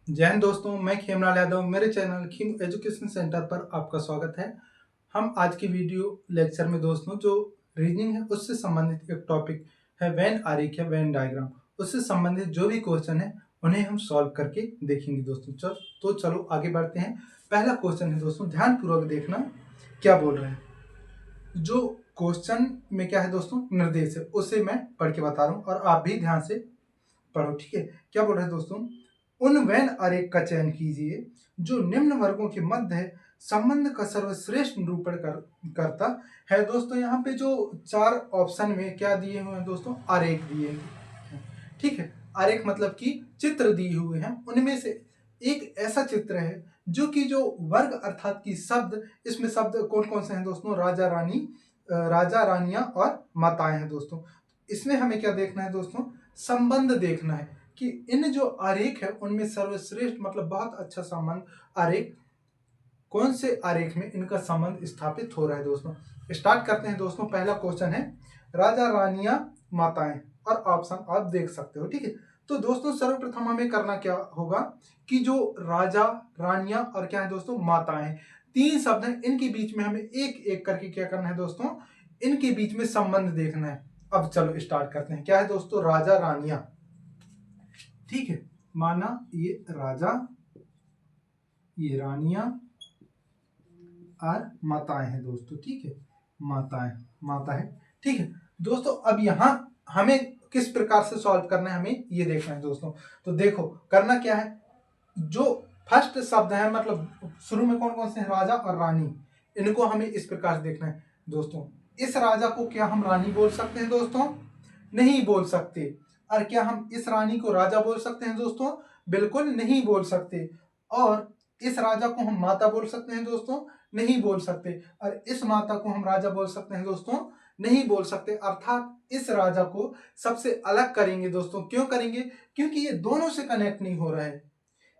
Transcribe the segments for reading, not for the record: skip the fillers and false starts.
जय हिंद दोस्तों, मैं खेमराज यादव। मेरे चैनल खीम एजुकेशन सेंटर पर आपका स्वागत है। हम आज की वीडियो लेक्चर में दोस्तों जो रीजनिंग है उससे संबंधित एक टॉपिक है वेन आरेख या वेन डायग्राम। उससे संबंधित जो भी क्वेश्चन है उन्हें हम सॉल्व करके देखेंगे दोस्तों। तो चलो आगे बढ़ते हैं। पहला क्वेश्चन है दोस्तों, ध्यानपूर्वक देखना क्या बोल रहे हैं। जो क्वेश्चन में क्या है दोस्तों, निर्देश है, उसे मैं पढ़ के बता रहा हूँ और आप भी ध्यान से पढ़ो, ठीक है। क्या बोल रहे हैं दोस्तों, उन वेन आरेख का चयन कीजिए जो निम्न वर्गों के मध्य संबंध का सर्वश्रेष्ठ निरूपण करता है। दोस्तों यहाँ पे जो चार ऑप्शन में क्या दिए हुए हैं दोस्तों, आरेख दिए हैं, ठीक है। आरेख मतलब कि चित्र दिए हुए हैं, उनमें से एक ऐसा चित्र है जो कि जो वर्ग अर्थात कि शब्द, इसमें शब्द कौन कौन से हैं दोस्तों, राजा रानी, राजा रानियां और माताएं हैं दोस्तों। इसमें हमें क्या देखना है दोस्तों, संबंध देखना है कि इन जो आरेख है उनमें सर्वश्रेष्ठ मतलब बहुत अच्छा संबंध आरेख कौन से आरेख में इनका संबंध स्थापित हो रहा है दोस्तों। स्टार्ट करते हैं दोस्तों। पहला क्वेश्चन है राजा रानियां माताएं, और ऑप्शन आप देख सकते हो, ठीक है। तो दोस्तों सर्वप्रथम हमें करना क्या होगा कि जो राजा रानियां और क्या है दोस्तों, माताएं, तीन शब्द हैं, इनके बीच में हमें एक एक करके क्या करना है दोस्तों, इनके बीच में संबंध देखना है। अब चलो स्टार्ट करते हैं। क्या है दोस्तों, राजा रानियां, ठीक है। माना ये राजा, ये रानियां और माताएं हैं दोस्तों, ठीक है। माताएं, माता है, ठीक है दोस्तों। अब यहाँ हमें किस प्रकार से सॉल्व करना है, हमें ये देखना है दोस्तों। तो देखो करना क्या है, जो फर्स्ट शब्द है मतलब शुरू में कौन कौन से हैं, राजा और रानी, इनको हमें इस प्रकार से देखना है दोस्तों। इस राजा को क्या हम रानी बोल सकते हैं दोस्तों, नहीं बोल सकते। और क्या हम इस रानी को राजा बोल सकते हैं दोस्तों, बिल्कुल नहीं बोल सकते। और इस राजा को हम माता बोल सकते हैं दोस्तों, नहीं बोल सकते। और इस माता को हम राजा बोल सकते हैं दोस्तों, नहीं बोल सकते। अर्थात इस राजा को सबसे अलग करेंगे दोस्तों। क्यों करेंगे, क्योंकि ये दोनों से कनेक्ट नहीं हो रहा है।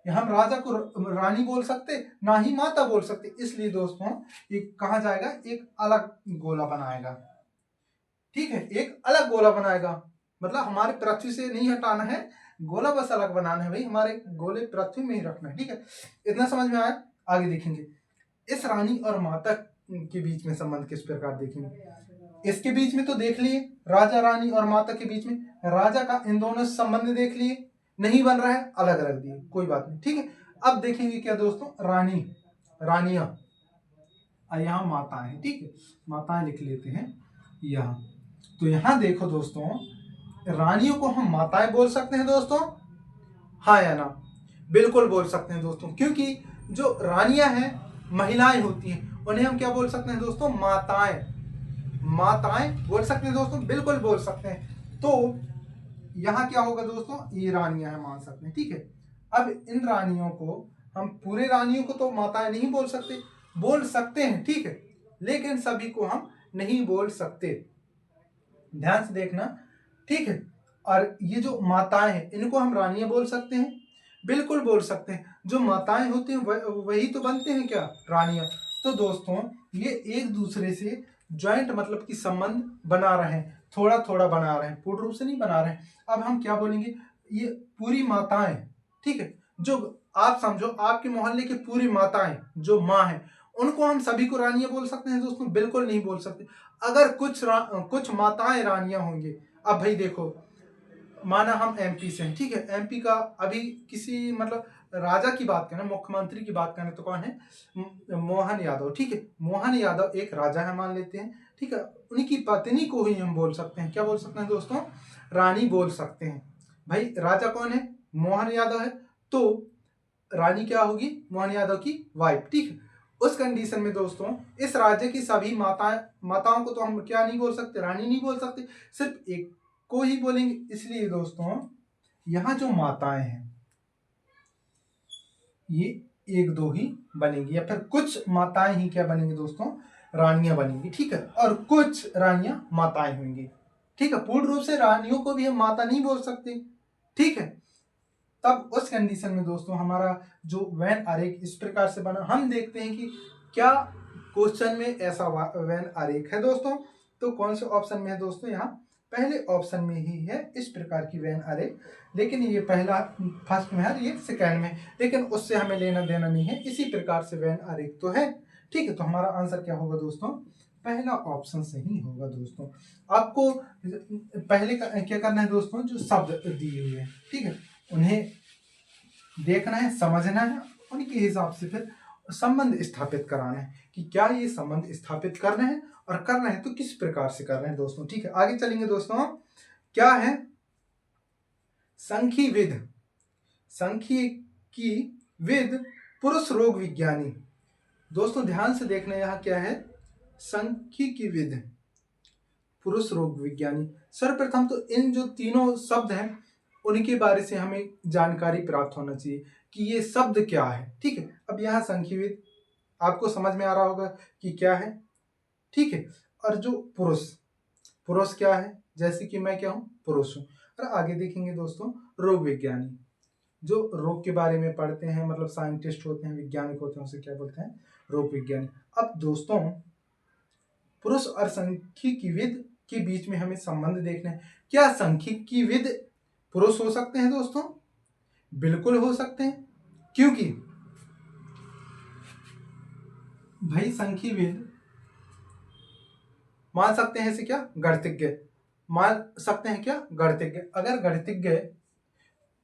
हम राजा को रानी बोल सकते, ना ही माता बोल सकते, इसलिए दोस्तों ये कहा जाएगा, एक अलग गोला बनाएगा, ठीक है। एक अलग गोला बनाएगा, मतलब हमारे पृथ्वी से नहीं हटाना है, गोला बस अलग बनाना है भाई, हमारे गोले पृथ्वी में ही रखना है, ठीक है। इतना समझ में आया, आगे देखेंगे। इस रानी और माता के बीच में संबंध किस प्रकार देखेंगे। इसके बीच में तो देख लिए, राजा रानी और माता के बीच में राजा का इन दोनों से संबंध देख लिए, नहीं बन रहा है, अलग रख दिए, कोई बात नहीं, ठीक है। अब देखेंगे क्या दोस्तों, रानी, रानियां और यहाँ माताएं हैं, ठीक है। माताएं लिख लेते हैं यहाँ। तो यहाँ देखो दोस्तों, रानियों को हम माताएं बोल सकते हैं दोस्तों, हाँ या ना, बिल्कुल बोल सकते हैं दोस्तों। क्योंकि जो रानियां हैं महिलाएं होती हैं, उन्हें हम क्या बोल सकते हैं दोस्तों, माताएं, माताएं बोल सकते हैं दोस्तों, बिल्कुल बोल सकते हैं। तो यहाँ क्या होगा दोस्तों, ये रानियां हैं मान सकते हैं, ठीक है। अब इन रानियों को हम पूरे रानियों को तो माताएं नहीं बोल सकते हैं, ठीक है, लेकिन सभी को हम नहीं बोल सकते, ध्यान से देखना, ठीक है। और ये जो माताएं हैं इनको हम रानियां बोल सकते हैं, बिल्कुल बोल सकते हैं। जो माताएं होती हैं वही तो बनते हैं क्या, रानियां। तो दोस्तों ये एक दूसरे से ज्वाइंट मतलब कि संबंध बना रहे हैं, थोड़ा थोड़ा बना रहे हैं, पूर्ण रूप से नहीं बना रहे हैं। अब हम क्या बोलेंगे, ये पूरी माताएं, ठीक है। जो आप समझो आपके मोहल्ले की पूरी माताएं जो माँ है, उनको हम सभी को रानियां बोल सकते हैं दोस्तों, बिल्कुल नहीं बोल सकते। अगर कुछ माताएं रानियां होंगी। अब भाई देखो, माना हम एमपी से हैं, ठीक है। एमपी का अभी किसी मतलब राजा की बात करें, मुख्यमंत्री की बात करें तो कौन है, मोहन यादव, ठीक है। मोहन यादव एक राजा है मान लेते हैं, ठीक है। उनकी पत्नी को ही हम बोल सकते हैं, क्या बोल सकते हैं दोस्तों, रानी बोल सकते हैं। भाई राजा कौन है, मोहन यादव है, तो रानी क्या होगी, मोहन यादव की वाइफ, ठीक है। उस कंडीशन में दोस्तों इस राज्य की सभी माताओं को तो हम क्या नहीं बोल सकते, रानी नहीं बोल सकते, सिर्फ एक को ही बोलेंगे। इसलिए दोस्तों यहाँ जो माताएं हैं ये एक दो ही बनेगी, या फिर कुछ माताएं ही क्या बनेंगी दोस्तों, रानियां बनेंगी, ठीक है। और कुछ रानियां माताएं होंगी, ठीक है। पूर्ण रूप से रानियों को भी हम माता नहीं बोल सकते, ठीक है। तब उस कंडीशन में दोस्तों हमारा जो वैन आरेख इस प्रकार से बना। हम देखते हैं कि क्या क्वेश्चन में ऐसा वैन आरेख है दोस्तों। तो कौन से ऑप्शन में है दोस्तों, यहाँ पहले ऑप्शन में ही है इस प्रकार की वेन अरे, लेकिन ये पहला फर्स्ट में है, ये सेकेंड में, लेकिन उससे हमें लेना देना नहीं है। इसी प्रकार से वेन अरे तो है। ठीक है, तो हमारा आंसर क्या होगा दोस्तों? पहला ऑप्शन सही होगा दोस्तों। आपको पहले क्या करना है दोस्तों, जो शब्द दिए हुए हैं, ठीक है, उन्हें देखना है, समझना है, उनके हिसाब से फिर संबंध स्थापित कराना है कि क्या ये संबंध स्थापित करना है, और करना है तो किस प्रकार से कर रहे हैं दोस्तों। ठीक है, आगे चलेंगे दोस्तों। क्या है संख्यिविद? संख्यिकी विद पुरुष रोग विज्ञानी। दोस्तों ध्यान से देखना, यहाँ क्या है, संख्यिकी विद पुरुष रोग विज्ञानी। सर्वप्रथम तो इन जो तीनों शब्द हैं उनके बारे से हमें जानकारी प्राप्त होना चाहिए कि ये शब्द क्या है। ठीक है, अब यहाँ संख्यिविद आपको समझ में आ रहा होगा कि क्या है। ठीक है, और जो पुरुष, पुरुष क्या है, जैसे कि मैं क्या हूँ, पुरुष हूँ। और आगे देखेंगे दोस्तों रोग विज्ञानी, जो रोग के बारे में पढ़ते हैं, मतलब साइंटिस्ट होते हैं, वैज्ञानिक होते हैं, उसे क्या बोलते हैं, रोग विज्ञानी। अब दोस्तों पुरुष और संख्यिकीविद के बीच में हमें संबंध देखना है। क्या संख्यिकीविद पुरुष हो सकते हैं दोस्तों? बिल्कुल हो सकते हैं, क्योंकि भाई संख्यिकीविद मान सकते हैं इसे क्या, गणितज्ञ मान सकते हैं, क्या गणितज्ञ। अगर गणितज्ञ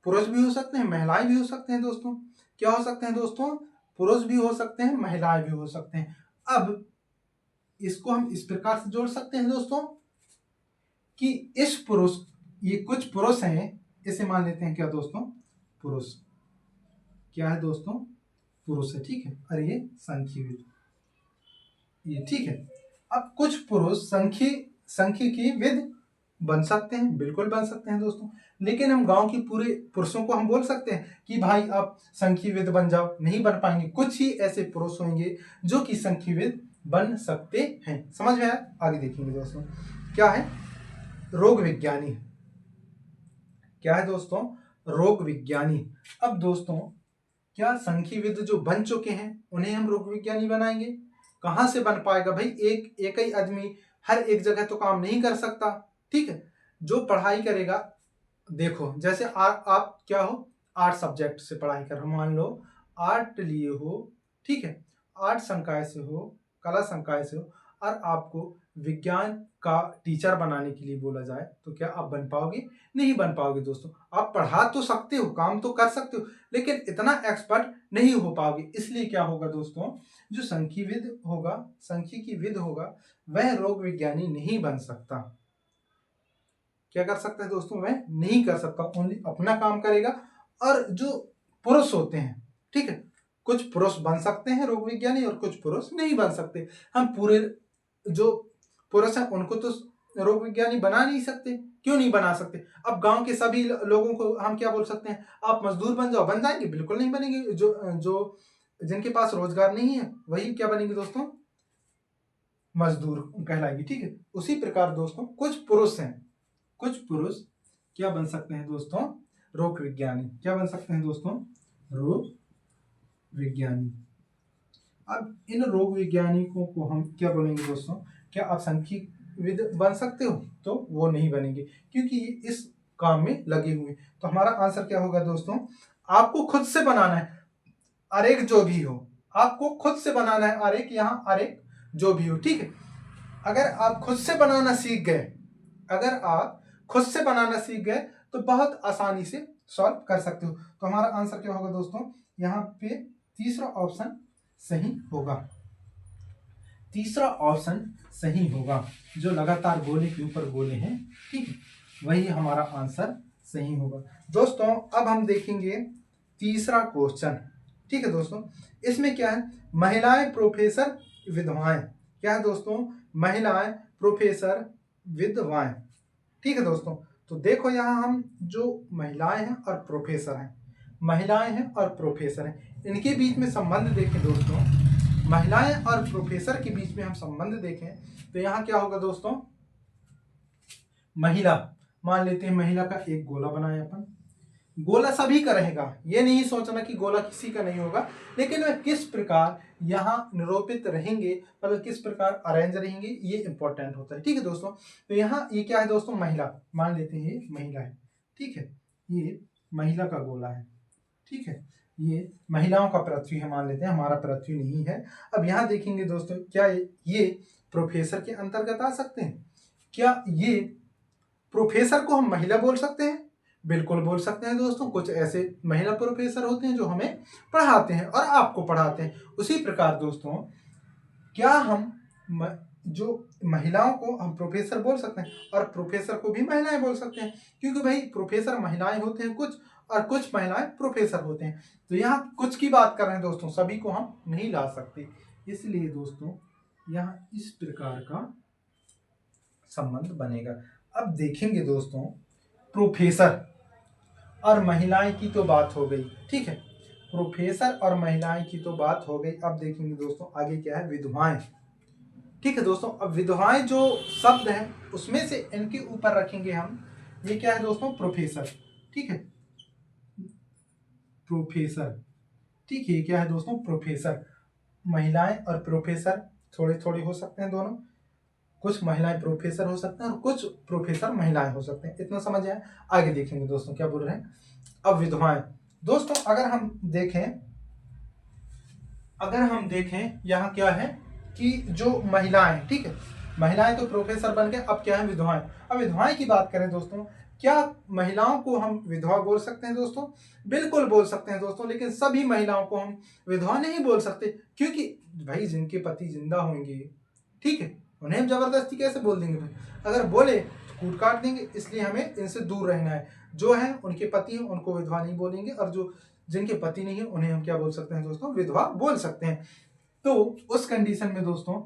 पुरुष भी हो सकते हैं, महिलाएं भी हो सकते हैं दोस्तों। क्या हो सकते हैं दोस्तों? पुरुष भी हो सकते हैं, महिलाएं भी हो सकते हैं। अब इसको हम इस प्रकार से जोड़ सकते हैं दोस्तों कि इस पुरुष, ये कुछ पुरुष हैं, इसे मान लेते हैं क्या दोस्तों, पुरुष। क्या है दोस्तों? पुरुष है। ठीक है, और ये संख्यिकीविद, ये ठीक है। अब कुछ पुरुष संख्यिकीविद बन सकते हैं, बिल्कुल बन सकते हैं दोस्तों। लेकिन हम गांव के पूरे पुरुषों को हम बोल सकते हैं कि भाई आप संख्यिकीविद बन जाओ, नहीं बन पाएंगे। कुछ ही ऐसे पुरुष होंगे जो कि संख्यिकीविद बन सकते हैं। समझ में आया? आगे देखेंगे दोस्तों। क्या है रोग विज्ञानी? क्या है दोस्तों? रोग विज्ञानी। अब दोस्तों क्या संख्यिकीविद जो बन चुके हैं उन्हें हम रोग विज्ञानी बनाएंगे? कहां से बन पाएगा भाई, एक ही आदमी हर एक जगह तो काम नहीं कर सकता। ठीक है, जो पढ़ाई करेगा, देखो जैसे आप क्या हो, आर्ट सब्जेक्ट से पढ़ाई कर, मान लो आर्ट लिए हो, ठीक है, आर्ट संकाय से हो, कला संकाय से हो, और आपको विज्ञान का टीचर बनाने के लिए बोला जाए तो क्या आप बन पाओगे? नहीं बन पाओगे दोस्तों। आप पढ़ा तो सकते हो, काम तो कर सकते हो, लेकिन इतना एक्सपर्ट नहीं हो पाओगे। इसलिए क्या होगा दोस्तों, जो संख्यिकीविद होगा वह रोग विज्ञानी नहीं बन सकता। क्या कर सकता है दोस्तों? वह नहीं कर सकता, ओनली अपना काम करेगा। और जो पुरुष होते हैं, ठीक है, कुछ पुरुष बन सकते हैं रोग विज्ञानी और कुछ पुरुष नहीं बन सकते। हम पूरे जो पुरुष हैं उनको तो रोग विज्ञानी बना नहीं सकते। क्यों नहीं बना सकते? अब गांव के सभी लोगों को हम क्या बोल सकते हैं, आप मजदूर बन जाओ, बन जाएंगे? बिल्कुल नहीं बनेंगे। जो जिनके पास रोजगार नहीं है वही क्या बनेंगे दोस्तों, मजदूर कहलाएंगे। ठीक है, उसी प्रकार दोस्तों कुछ पुरुष हैं, कुछ पुरुष क्या बन सकते हैं दोस्तों, रोग विज्ञानी। क्या बन सकते हैं दोस्तों? रोग विज्ञानी। अब इन रोग वैज्ञानिकों को हम क्या बोलेंगे दोस्तों? क्या आप संख्यिकीविद बन सकते हो? तो वो नहीं बनेंगे, क्योंकि इस काम में लगे हुए। तो हमारा आंसर क्या होगा दोस्तों? आपको खुद से बनाना है आरेख, जो भी हो, आपको खुद से बनाना है आरेख, यहाँ आरेख जो भी हो। ठीक है, अगर आप खुद से बनाना सीख गए, अगर आप खुद से बनाना सीख गए तो बहुत आसानी से सॉल्व कर सकते हो। तो हमारा आंसर क्या होगा दोस्तों? यहाँ पे तीसरा ऑप्शन सही होगा। तीसरा ऑप्शन सही होगा, जो लगातार गोले के ऊपर गोले हैं, ठीक है, वही हमारा आंसर सही होगा। दोस्तों अब हम देखेंगे तीसरा क्वेश्चन। ठीक है दोस्तों, इसमें क्या है, महिलाएं प्रोफेसर विधवाएं। क्या है दोस्तों? महिलाएं प्रोफेसर विधवाएं। ठीक है दोस्तों, तो देखो यहाँ हम जो महिलाएं हैं और प्रोफेसर हैं, महिलाएं हैं और प्रोफेसर हैं, इनके बीच में संबंध देखें दोस्तों, महिलाएं और प्रोफेसर के बीच में हम संबंध देखें तो यहाँ क्या होगा दोस्तों, महिला मान लेते हैं, महिला का एक गोला बनाया अपन, गोला सभी का रहेगा, ये नहीं सोचना कि गोला किसी का नहीं होगा, लेकिन वह किस प्रकार यहाँ निरूपित रहेंगे, मतलब किस प्रकार अरेंज रहेंगे, ये इंपॉर्टेंट होता है। ठीक है दोस्तों, तो यहाँ ये क्या है दोस्तों, महिला मान लेते हैं, ये महिला है। ठीक है, ये महिला का गोला है। ठीक है, ये महिलाओं का पृथ्वी है मान लेते हैं, हमारा पृथ्वी नहीं है। अब यहाँ देखेंगे दोस्तों, क्या ये प्रोफेसर के अंतर्गत आ सकते हैं? क्या ये प्रोफेसर को हम महिला बोल सकते हैं? बिल्कुल बोल सकते हैं दोस्तों। कुछ ऐसे महिला प्रोफेसर होते हैं जो हमें पढ़ाते हैं और आपको पढ़ाते हैं। उसी प्रकार दोस्तों, क्या हम जो महिलाओं को हम प्रोफेसर बोल सकते हैं और प्रोफेसर को भी महिलाएं बोल सकते हैं, क्योंकि भाई प्रोफेसर महिलाएं होते हैं कुछ, और कुछ महिलाएं प्रोफेसर होते हैं। तो यहाँ कुछ की बात कर रहे हैं दोस्तों, सभी को हम नहीं ला सकते। इसलिए दोस्तों यहाँ इस प्रकार का संबंध बनेगा। अब देखेंगे दोस्तों, प्रोफेसर और महिलाएं की तो बात हो गई। ठीक है, प्रोफेसर और महिलाएं की तो बात हो गई। अब देखेंगे दोस्तों आगे क्या है, विधवाएं। ठीक है दोस्तों, अब विधवाएं जो शब्द है उसमें से इनके ऊपर रखेंगे हम, ये क्या है दोस्तों, प्रोफेसर। ठीक है, प्रोफेसर। ठीक है, ये क्या है दोस्तों, प्रोफेसर। महिलाएं और प्रोफेसर थोड़े थोड़े हो सकते हैं दोनों, कुछ महिलाएं प्रोफेसर हो सकते हैं और कुछ प्रोफेसर महिलाएं हो सकते हैं। इतना समझ आए? आगे देखेंगे दोस्तों क्या बोल रहे हैं। अब विधवाएं दोस्तों, अगर हम देखें यहाँ क्या है कि जो महिलाएं, ठीक है, महिलाएं तो प्रोफेसर बन गए, अब क्या है, विधवाएं। अब विधवाएं की बात करें दोस्तों, क्या महिलाओं को हम विधवा बोल सकते हैं दोस्तों? बिल्कुल बोल सकते हैं दोस्तों, लेकिन सभी महिलाओं को हम विधवा नहीं बोल सकते, क्योंकि भाई जिनके पति जिंदा होंगे, ठीक है, उन्हें हम जबरदस्ती कैसे बोल देंगे भाई? अगर बोले तो कूट काट देंगे। इसलिए हमें इनसे दूर रहना है। जो है उनके पति हैं उनको विधवा नहीं बोलेंगे, और जो जिनके पति नहीं है उन्हें हम क्या बोल सकते हैं दोस्तों, विधवा बोल सकते हैं। तो उस कंडीशन में दोस्तों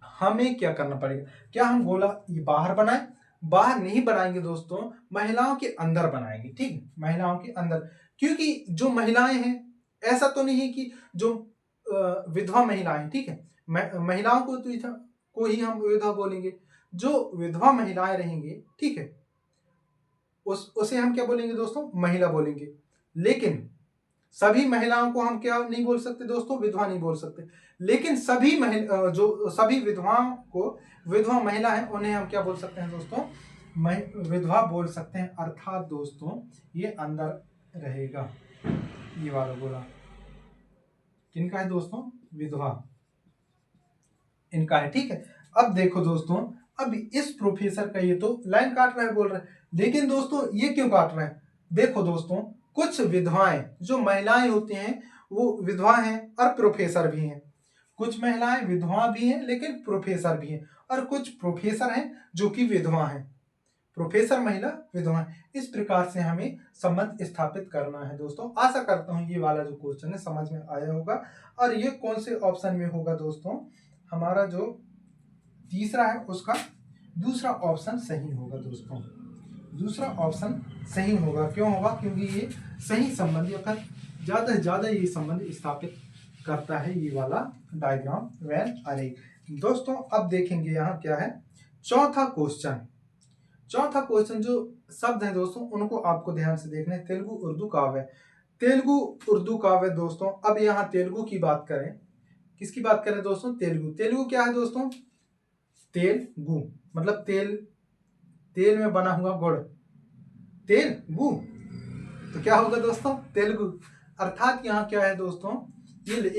हमें क्या करना पड़ेगा, क्या हम गोला ये बाहर बनाए? बाहर नहीं बनाएंगे दोस्तों, महिलाओं के अंदर बनाएंगे। ठीक है, महिलाओं के अंदर, क्योंकि जो महिलाएं हैं, ऐसा तो नहीं है कि जो विधवा महिलाएं, ठीक है, महिलाओं को ही हम विधवा बोलेंगे। जो विधवा महिलाएं रहेंगे, ठीक है, उसे हम क्या बोलेंगे दोस्तों, महिला बोलेंगे। लेकिन सभी महिलाओं को हम क्या नहीं बोल सकते दोस्तों, विधवा नहीं बोल सकते। लेकिन जो सभी विधवाओं को विधवा महिला है उन्हें हम क्या बोल सकते हैं दोस्तों, विधवा बोल सकते हैं। अर्थात दोस्तों ये अंदर रहेगा, ये वाला बोला किनका है दोस्तों, विधवा, इनका है। ठीक है, अब देखो दोस्तों, अब इस प्रोफेसर का ये तो लाइन काट रहा है, बोल रहा है, लेकिन दोस्तों ये क्यों काट रहा है? देखो दोस्तों, कुछ विधवाएं जो महिलाएं होती हैं वो विधवा हैं और प्रोफेसर भी हैं। कुछ महिलाएं विधवा भी हैं लेकिन प्रोफेसर भी हैं, और कुछ प्रोफेसर हैं जो कि विधवा हैं। प्रोफेसर महिला, विधवा, इस प्रकार से हमें संबंध स्थापित करना है दोस्तों। आशा करता हूं ये वाला जो क्वेश्चन है समझ में आया होगा। और ये कौन से ऑप्शन में होगा दोस्तों, हमारा जो तीसरा है उसका दूसरा ऑप्शन सही होगा दोस्तों। दूसरा ऑप्शन सही होगा, क्यों होगा? क्योंकि ये सही संबंधी अगर ज़्यादा से ज़्यादा ये संबंध स्थापित करता है, ये वाला डायग्राम वेन अरे। दोस्तों अब देखेंगे यहाँ क्या है, चौथा क्वेश्चन। चौथा क्वेश्चन जो शब्द है दोस्तों उनको आपको ध्यान से देखना है। तेलुगु उर्दू काव्य, तेलुगु उर्दू काव्य दोस्तों। अब यहाँ तेलुगु की बात करें, किसकी बात करें दोस्तों, तेलुगु। तेलुगु क्या है दोस्तों, तेलुगु मतलब तेल, तेल में बना हुआ गुड़, तेलुगु, तो क्या होगा दोस्तों, तेलुगु। अर्थात यहाँ क्या है दोस्तों, ये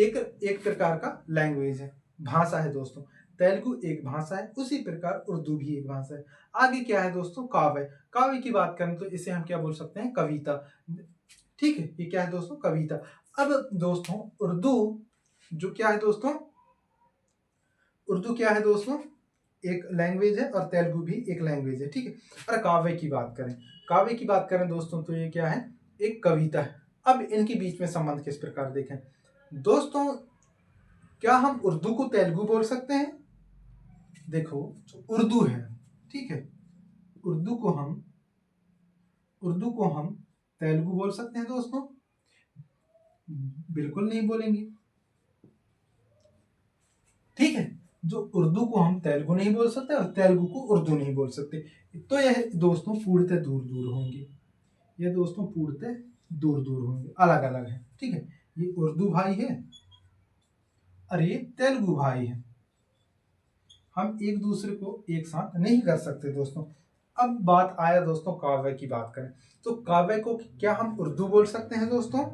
एक प्रकार का लैंग्वेज है, भाषा है दोस्तों। तेलुगु एक भाषा है, उसी प्रकार उर्दू भी एक भाषा है। आगे क्या है दोस्तों, काव्य। काव्य की बात करें तो इसे हम क्या बोल सकते हैं, कविता। ठीक है, ये क्या है दोस्तों, कविता। अब दोस्तों उर्दू जो क्या है दोस्तों, उर्दू क्या है दोस्तों, एक लैंग्वेज है, और तेलुगु भी एक लैंग्वेज है। ठीक है, और काव्य की बात करें, काव्य की बात करें दोस्तों तो ये क्या है, एक कविता है। अब इनके बीच में संबंध किस प्रकार देखें दोस्तों, क्या हम उर्दू को तेलुगु बोल सकते हैं? देखो जो उर्दू है, ठीक है, उर्दू को हम तेलुगु बोल सकते हैं दोस्तों? बिल्कुल नहीं बोलेंगे। ठीक है, जो उर्दू को हम तेलुगु नहीं बोल सकते और तेलुगु को उर्दू नहीं बोल सकते, तो यह दोस्तों पूर्णतः दूर दूर होंगे। ये दोस्तों पूर्णतः दूर दूर होंगे, अलग अलग है। ठीक है, ये उर्दू भाई है और ये तेलुगु भाई है। हम एक दूसरे को एक साथ नहीं कर सकते दोस्तों। अब बात आया दोस्तों काव्य की बात करें तो काव्य को क्या हम उर्दू बोल सकते हैं दोस्तों?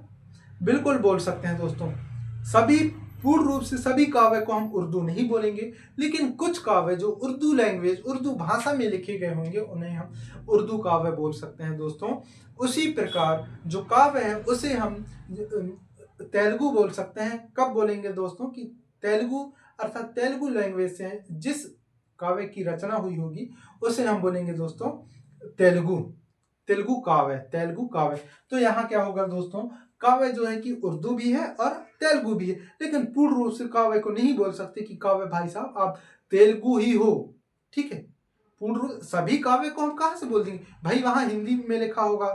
बिल्कुल बोल सकते हैं दोस्तों। सभी पूर्ण रूप से सभी काव्य को हम उर्दू नहीं बोलेंगे, लेकिन कुछ काव्य जो उर्दू लैंग्वेज उर्दू भाषा में लिखे गए होंगे उन्हें हम उर्दू काव्य बोल सकते हैं दोस्तों। उसी प्रकार जो काव्य है उसे हम तेलुगु बोल सकते हैं। कब बोलेंगे दोस्तों? कि तेलुगु अर्थात तेलुगु लैंग्वेज से जिस काव्य की रचना हुई होगी उसे हम बोलेंगे दोस्तों तेलुगु। तेलुगु काव्य, तेलुगु काव्य। तो यहाँ क्या होगा दोस्तों? काव्य जो है कि उर्दू भी है और तेलुगु भी है, लेकिन पूर्ण रूप से काव्य को नहीं बोल सकते कि काव्य भाई साहब आप तेलुगु ही हो। ठीक है, पूर्ण रूप सभी काव्य को हम कहाँ से बोल देंगे भाई? वहां हिंदी में लिखा होगा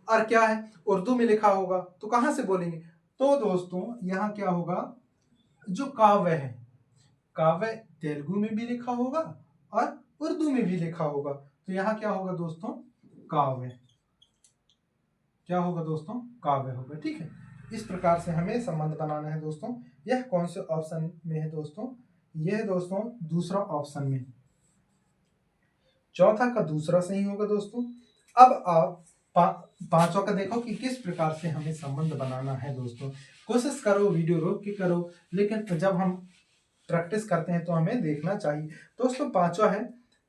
और क्या है उर्दू में लिखा होगा, तो कहाँ से बोलेंगे? तो दोस्तों यहाँ क्या होगा, जो काव्य है काव्य तेलुगु में भी लिखा होगा और उर्दू में भी लिखा होगा। तो यहाँ क्या होगा दोस्तों? काव्य। क्या होगा दोस्तों? काव्य होगा। ठीक है, इस प्रकार से हमें संबंध बनाना है दोस्तों। यह कौन से ऑप्शन में है दोस्तों? यह दोस्तों दूसरा ऑप्शन में, चौथा का दूसरा सही होगा दोस्तों। अब आप पांचवा का देखो कि किस प्रकार से हमें संबंध बनाना है दोस्तों। कोशिश करो, वीडियो रोक के करो, लेकिन जब हम प्रैक्टिस करते हैं तो हमें देखना चाहिए दोस्तों। पांचवा है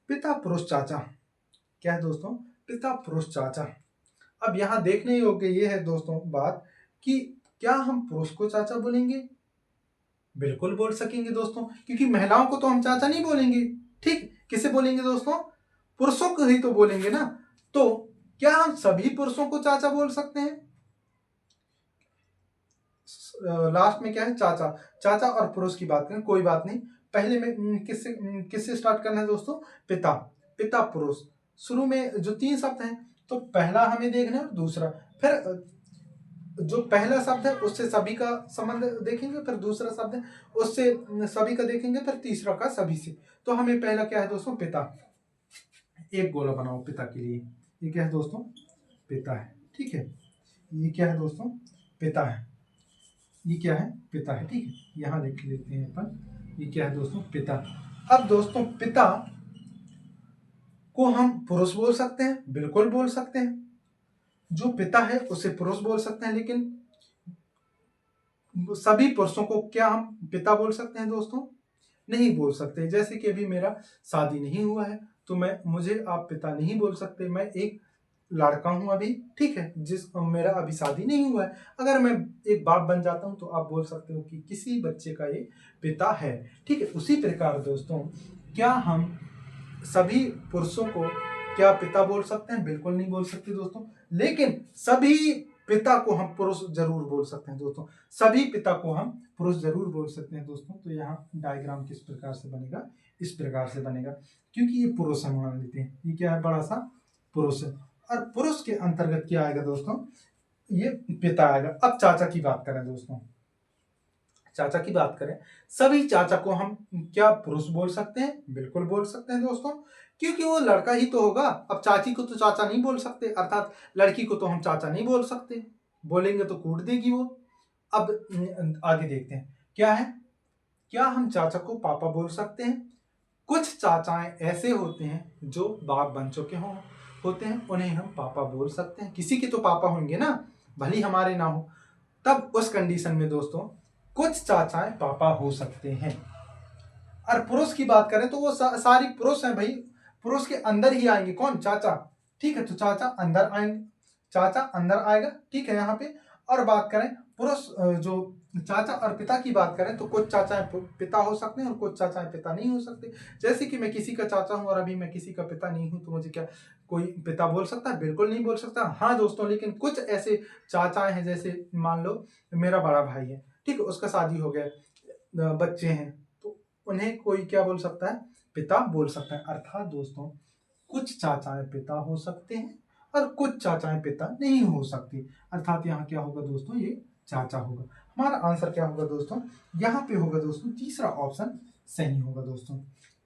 पिता पुरुष चाचा। क्या है दोस्तों? पिता पुरुष चाचा। अब यहाँ देखने योग्य ये है दोस्तों बात कि क्या हम पुरुष को चाचा बोलेंगे? बिल्कुल बोल सकेंगे दोस्तों, क्योंकि महिलाओं को तो हम चाचा नहीं बोलेंगे। ठीक, किसे बोलेंगे दोस्तों? पुरुषों को ही तो बोलेंगे ना। तो क्या हम सभी पुरुषों को चाचा बोल सकते हैं? लास्ट में क्या है? चाचा। चाचा और पुरुष की बात करें, कोई बात नहीं। पहले में किससे स्टार्ट करना है दोस्तों? पिता। पिता पुरुष। शुरू में जो तीन शब्द हैं तो पहला हमें देखना है और दूसरा, फिर जो पहला शब्द है उससे सभी का संबंध देखेंगे, फिर दूसरा शब्द है उससे सभी का देखेंगे, फिर तीसरा का सभी से। तो हमें पहला क्या है दोस्तों? पिता। एक गोला बनाओ पिता के लिए। ये क्या है दोस्तों? पिता है। ठीक है, ये क्या है दोस्तों? पिता है। ये क्या है? पिता है। ठीक है, यहाँ लिख लेते हैं अपन। ये क्या है दोस्तों? पिता। अब दोस्तों पिता को हम पुरुष बोल सकते हैं, बिल्कुल बोल सकते हैं। जो पिता है उसे पुरुष बोल सकते हैं, लेकिन सभी पुरुषों को क्या हम पिता बोल सकते हैं दोस्तों? नहीं बोल सकते। जैसे कि अभी मेरा शादी नहीं हुआ है तो मुझे आप पिता नहीं बोल सकते। मैं एक लड़का हूं अभी, ठीक है, मेरा अभी शादी नहीं हुआ है। अगर मैं एक बाप बन जाता हूं तो आप बोल सकते हो कि किसी बच्चे का ये पिता है। ठीक है, उसी प्रकार दोस्तों क्या हम सभी पुरुषों को क्या पिता बोल सकते हैं? बिल्कुल नहीं बोल सकते दोस्तों। लेकिन सभी पिता को हम पुरुष जरूर बोल सकते हैं दोस्तों। सभी पिता को हम पुरुष जरूर बोल सकते हैं दोस्तों। तो यहाँ डायग्राम किस प्रकार से बनेगा? इस प्रकार से बनेगा, क्योंकि ये पुरुष है, मान लेते हैं ये क्या है? बड़ा सा पुरुष है। और पुरुष के अंतर्गत क्या आएगा दोस्तों? ये पिता आएगा। अब चाचा की बात करें दोस्तों, चाचा की बात करें, सभी चाचा को हम क्या पुरुष बोल सकते हैं? बिल्कुल बोल सकते हैं दोस्तों, क्योंकि वो लड़का ही तो होगा। अब चाची को तो चाचा नहीं बोल सकते, अर्थात लड़की को तो हम चाचा नहीं बोल सकते, बोलेंगे तो कूट देगी वो। अब आगे देखते हैं क्या है। क्या हम चाचा को पापा बोल सकते हैं? कुछ चाचाएं ऐसे होते हैं जो बाप बन चुके होते हैं, उन्हें हम पापा बोल सकते हैं। किसी के तो पापा होंगे ना, भले ही हमारे ना हो। तब उस कंडीशन में दोस्तों कुछ चाचाएं पापा हो सकते हैं। और पुरुष की बात करें तो वो सारी पुरुष हैं भाई, पुरुष के अंदर ही आएंगे कौन? चाचा। ठीक है, तो चाचा अंदर आएंगे, चाचा अंदर आएगा। ठीक है, यहाँ पे और बात करें पुरुष जो चाचा और पिता की बात करें तो कुछ चाचाएं पिता हो सकते हैं और कुछ चाचाएं पिता नहीं हो सकते। जैसे कि मैं किसी का चाचा हूं और अभी मैं किसी का पिता नहीं हूं, तो मुझे क्या कोई पिता बोल सकता है? बिल्कुल नहीं बोल सकता। हाँ दोस्तों, लेकिन कुछ ऐसे चाचाएं हैं, जैसे मान लो मेरा बड़ा भाई है, ठीक है, उसका शादी हो गया, बच्चे हैं, तो उन्हें कोई क्या बोल सकता है? पिता बोल सकता है। अर्थात दोस्तों कुछ चाचाएं पिता हो सकते हैं और कुछ चाचाएं पिता नहीं हो सकती। अर्थात यहाँ क्या होगा दोस्तों? ये चाचा होगा। हमारा आंसर क्या होगा दोस्तों? यहाँ पे होगा दोस्तों तीसरा ऑप्शन सही होगा दोस्तों,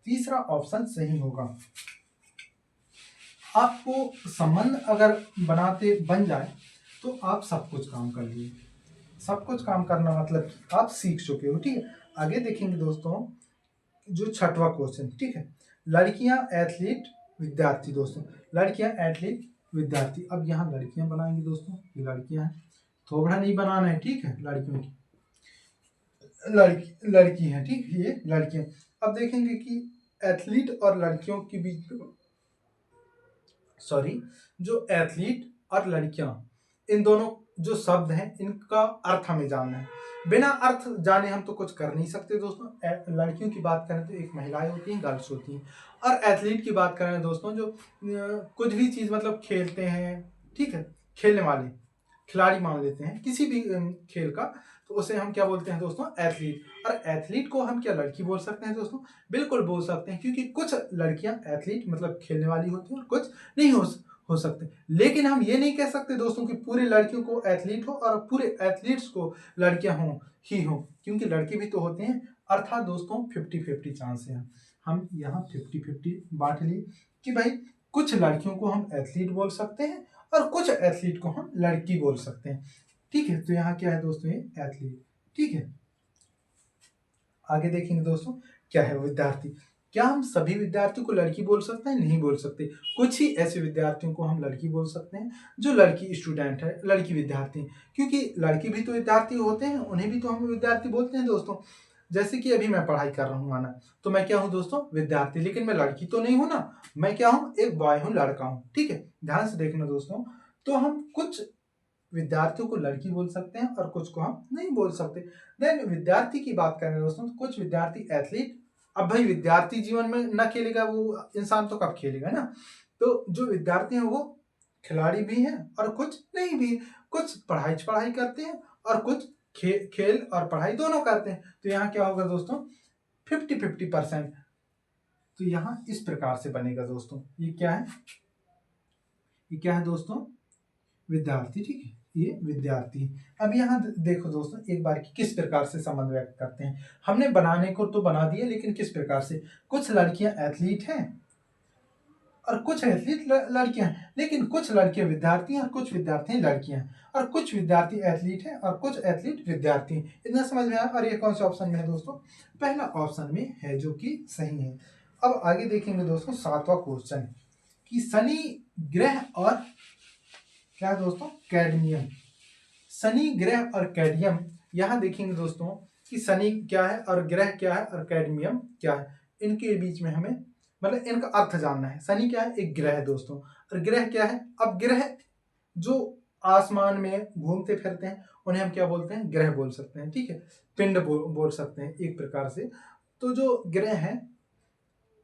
तीसरा ऑप्शन सही होगा। आपको संबंध अगर बनाते बन जाए तो आप सब कुछ काम कर लिए। सब कुछ काम करना मतलब आप सीख चुके हो। ठीक है, आगे देखेंगे दोस्तों जो छठवां क्वेश्चन। ठीक है, लड़कियां एथलीट विद्यार्थी। दोस्तों लड़कियां एथलीट विद्यार्थी, अब यहाँ लड़कियां बनाएंगे दोस्तों, ये लड़कियां हैं, थोबड़ा नहीं बनाना है। ठीक है, लड़कियों की लड़की हैं। ठीक है, ये लड़कियां। अब देखेंगे कि एथलीट और लड़कियों के बीच में, सॉरी, जो एथलीट और लड़कियां, इन दोनों जो शब्द हैं इनका अर्थ हमें जानना है। बिना अर्थ जाने हम तो कुछ कर नहीं सकते दोस्तों। लड़कियों की बात करें तो एक महिलाएं होती हैं, गर्ल्स होती हैं, और एथलीट की बात करें दोस्तों जो कुछ भी चीज मतलब खेलते हैं। ठीक है, खेलने वाले खिलाड़ी मान लेते हैं किसी भी खेल का, तो उसे हम क्या बोलते हैं दोस्तों, एथलीट। और एथलीट को हम क्या लड़की बोल सकते हैं दोस्तों, बिल्कुल बोल सकते हैं, क्योंकि कुछ लड़कियां एथलीट मतलब खेलने वाली होती हैं और कुछ नहीं हो सकते। लेकिन हम ये नहीं कह सकते दोस्तों कि पूरे लड़कियों को एथलीट हो और पूरे एथलीट्स को लड़कियां हो, क्योंकि लड़के भी तो होते हैं। अर्थात दोस्तों 50-50 चांस है। हम यहाँ 50-50 बांट लिए कि भाई कुछ लड़कियों को हम एथलीट बोल सकते हैं और कुछ एथलीट को हम लड़की बोल सकते हैं। ठीक है, तो यहाँ क्या है दोस्तों, ये एथलीट। ठीक है, आगे देखेंगे दोस्तों क्या है विद्यार्थी। क्या हम सभी विद्यार्थियों को लड़की बोल सकते हैं? नहीं बोल सकते। कुछ ही ऐसे विद्यार्थियों को हम लड़की बोल सकते हैं जो लड़की स्टूडेंट है, लड़की विद्यार्थी, क्योंकि लड़की भी तो विद्यार्थी होते हैं, उन्हें भी तो हम विद्यार्थी बोलते हैं दोस्तों। जैसे कि अभी मैं पढ़ाई कर रहा हूँ माना, तो मैं क्या हूँ दोस्तों, विद्यार्थी, लेकिन मैं लड़की तो नहीं हूँ ना, मैं क्या हूँ, एक बॉय हूँ, लड़का हूँ। ठीक है, ध्यान से देखना दोस्तों। तो हम कुछ विद्यार्थियों को लड़की बोल सकते हैं और कुछ को हम नहीं बोल सकते। देन विद्यार्थी की बात करें दोस्तों, तो कुछ विद्यार्थी एथलीट। अब भाई विद्यार्थी जीवन में न खेलेगा वो इंसान तो कब खेलेगा ना। तो जो विद्यार्थी हैं वो खिलाड़ी भी हैं और कुछ नहीं भी, कुछ पढ़ाई करते हैं और कुछ खेल और पढ़ाई दोनों करते हैं। तो यहाँ क्या होगा दोस्तों, 50-50%। तो यहाँ इस प्रकार से बनेगा दोस्तों। ये क्या है, ये क्या है दोस्तों, विद्यार्थी। ठीक है, ये विद्यार्थी। अब यहाँ देखो दोस्तों एक बार की किस प्रकार से संबंध व्यक्त करते हैं। हमने बनाने को तो बना दिया, लेकिन किस प्रकार से, कुछ लड़कियां एथलीट हैं और कुछ एथलीट लड़कियां हैं, लेकिन कुछ लड़कियां विद्यार्थी हैं और कुछ विद्यार्थी लड़कियां हैं, और कुछ विद्यार्थी एथलीट हैं और कुछ एथलीट विद्यार्थी हैं। इतना समझ में आया। और ये कौन से ऑप्शन में है दोस्तों, पहला ऑप्शन में है, जो कि सही है। अब आगे देखेंगे दोस्तों 7वां क्वेश्चन, कि शनि ग्रह और क्या है दोस्तों, कैडमियम। शनि ग्रह और कैडमियम, यहां देखेंगे दोस्तों कि शनि क्या है और ग्रह क्या है और कैडमियम क्या है, इनके बीच में हमें मतलब इनका अर्थ जानना है। शनि क्या है, एक ग्रह है दोस्तों, और ग्रह क्या है, अब ग्रह जो आसमान में घूमते फिरते हैं उन्हें हम क्या बोलते हैं, ग्रह बोल सकते हैं। ठीक है, पिंड बोल सकते हैं एक प्रकार से। तो जो ग्रह है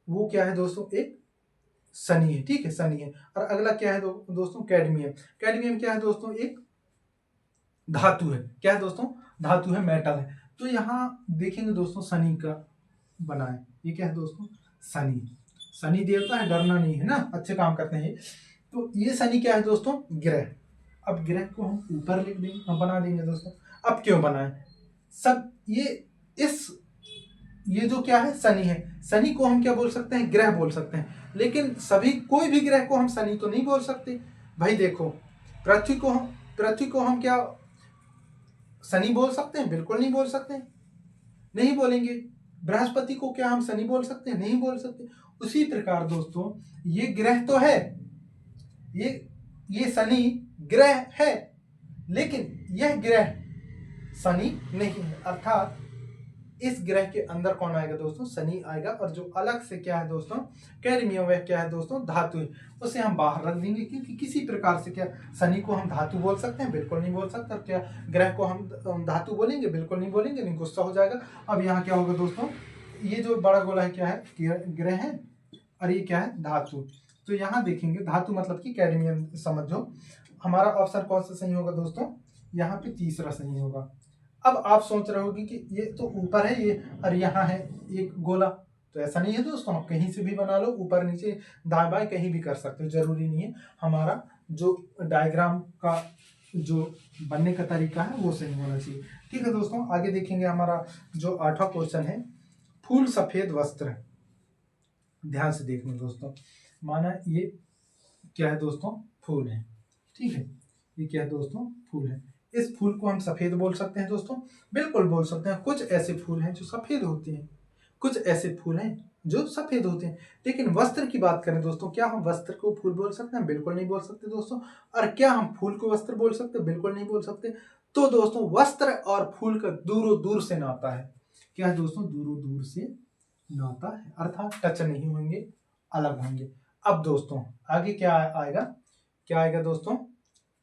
वो क्या है दोस्तों, एक शनि है। ठीक है, शनि है। और अगला क्या है दोस्तों, कैडमियम। कैडमियम क्या है दोस्तों, एक धातु है। क्या है दोस्तों, धातु है, मेटल है। तो यहाँ देखेंगे दोस्तों शनि का बना है, ये क्या है दोस्तों, शनि। शनि देवता है, डरना नहीं है ना, अच्छे काम करते हैं ये। तो ये शनि क्या है दोस्तों, ग्रह। अब ग्रह को हम ऊपर लिख देंगे, हम बना देंगे दोस्तों। अब क्यों बनाए, सब ये जो क्या है, शनि है, शनि को हम क्या बोल सकते हैं, ग्रह बोल सकते हैं। लेकिन सभी कोई भी ग्रह को हम शनि तो नहीं बोल सकते। भाई देखो, पृथ्वी को हम क्या शनि बोल सकते हैं, बिल्कुल नहीं बोल सकते, नहीं बोलेंगे। बृहस्पति को क्या हम शनि बोल सकते हैं, नहीं बोल सकते। उसी प्रकार दोस्तों ये ग्रह तो है, ये शनि ग्रह है, लेकिन यह ग्रह शनि नहीं है। अर्थात इस ग्रह के अंदर कौन आएगा दोस्तों, शनि आएगा। और जो अलग से क्या है दोस्तों, कैडमियम, वह क्या है दोस्तों, धातु है, उसे हम बाहर रख देंगे। क्योंकि किसी प्रकार से क्या शनि को हम धातु बोल सकते हैं, बिल्कुल नहीं बोल सकते। और क्या ग्रह को हम धातु बोलेंगे, बिल्कुल नहीं बोलेंगे, नहीं, गुस्सा हो जाएगा। अब यहाँ क्या होगा दोस्तों, ये जो बड़ा गोला है क्या है, ग्रह है, और ये क्या है, धातु। तो यहाँ देखेंगे धातु मतलब कि कैडमियम समझो। हमारा ऑप्शन कौन सा सही होगा दोस्तों, यहाँ पे तीसरा सही होगा। अब आप सोच रहे होगी कि ये तो ऊपर है ये, और यहाँ है एक गोला, तो ऐसा नहीं है दोस्तों, आप कहीं से भी बना लो, ऊपर नीचे दाएं बाएं कहीं भी कर सकते हो, जरूरी नहीं है हमारा जो डायग्राम का जो बनने का तरीका है वो सही होना चाहिए। ठीक है दोस्तों, आगे देखेंगे हमारा जो 8वां क्वेश्चन है, फूल सफेद वस्त्र। ध्यान से देखना दोस्तों, माना ये क्या है दोस्तों, फूल है। ठीक है, ये क्या है दोस्तों, फूल है। इस फूल को हम सफेद बोल सकते हैं दोस्तों, बिल्कुल बोल सकते हैं। कुछ ऐसे फूल हैं जो सफेद होते हैं, कुछ ऐसे फूल हैं जो सफेद होते हैं। लेकिन वस्त्र की बात करें दोस्तों, क्या हम वस्त्र को फूल बोल सकते हैं? बिल्कुल नहीं बोल सकते दोस्तों। और क्या हम फूल को वस्त्र बोल सकते हैं? बिल्कुल नहीं बोल सकते। तो दोस्तों वस्त्र और फूल का दूरों दूर से नाता है। क्या है दोस्तों, दूरों दूर से नाता है, अर्थात टच नहीं होंगे, अलग होंगे। अब दोस्तों आगे क्या आएगा, क्या आएगा दोस्तों,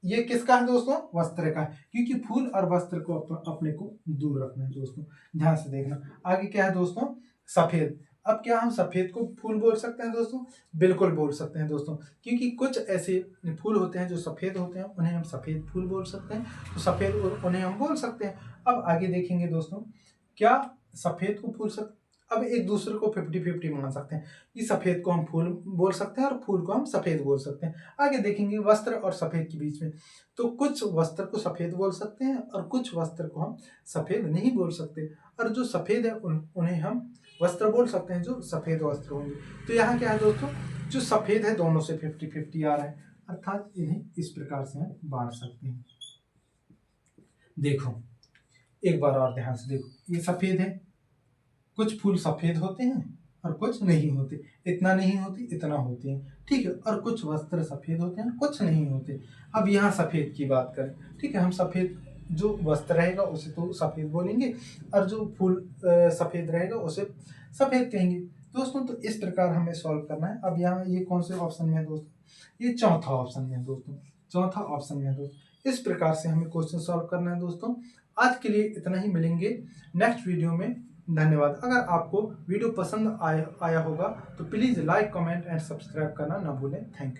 ये किसका है दोस्तों, वस्त्र का है, क्योंकि फूल और वस्त्र को अपने को दूर रखना है दोस्तों, ध्यान से देखना। आगे क्या है दोस्तों, सफेद। अब क्या हम सफेद को फूल बोल सकते हैं दोस्तों? बिल्कुल बोल सकते हैं दोस्तों, क्योंकि कुछ ऐसे फूल होते हैं जो सफेद होते हैं, उन्हें हम सफेद फूल बोल सकते हैं। तो सफेद उन्हें हम बोल सकते हैं। अब आगे देखेंगे दोस्तों, क्या सफेद को फूल अब एक दूसरे को 50-50 मान सकते हैं कि सफेद को हम फूल बोल सकते हैं और फूल को हम सफेद बोल सकते हैं। आगे देखेंगे वस्त्र और सफेद के बीच में, तो कुछ वस्त्र को सफेद बोल सकते हैं और कुछ वस्त्र को हम सफेद नहीं बोल सकते। और जो सफेद है उन्हें हम वस्त्र बोल सकते हैं, जो सफेद वस्त्र होंगे। तो यहाँ क्या है दोस्तों, जो सफेद है दोनों से 50-50 आ रहा है, अर्थात इन्हें इस प्रकार से हम बांट सकते हैं। देखो एक बार और ध्यान से देखो, ये सफेद है, कुछ फूल सफेद होते हैं और कुछ नहीं होते, इतना नहीं होती इतना होते हैं। ठीक है, और कुछ वस्त्र सफेद होते हैं, कुछ नहीं होते। अब यहाँ सफेद की बात करें, ठीक है, हम सफेद जो वस्त्र रहेगा उसे तो सफेद बोलेंगे, और जो फूल सफेद रहेगा उसे सफेद कहेंगे दोस्तों। तो इस प्रकार हमें सॉल्व करना है। अब यहाँ ये कौन से ऑप्शन में है दोस्तों, ये चौथा ऑप्शन में है दोस्तों, चौथा ऑप्शन में है दोस्तों। इस प्रकार से हमें क्वेश्चन सॉल्व करना है दोस्तों। आज के लिए इतना ही, मिलेंगे नेक्स्ट वीडियो में। धन्यवाद। अगर आपको वीडियो पसंद आया होगा तो please like, comment and subscribe करना ना भूलें। Thank you.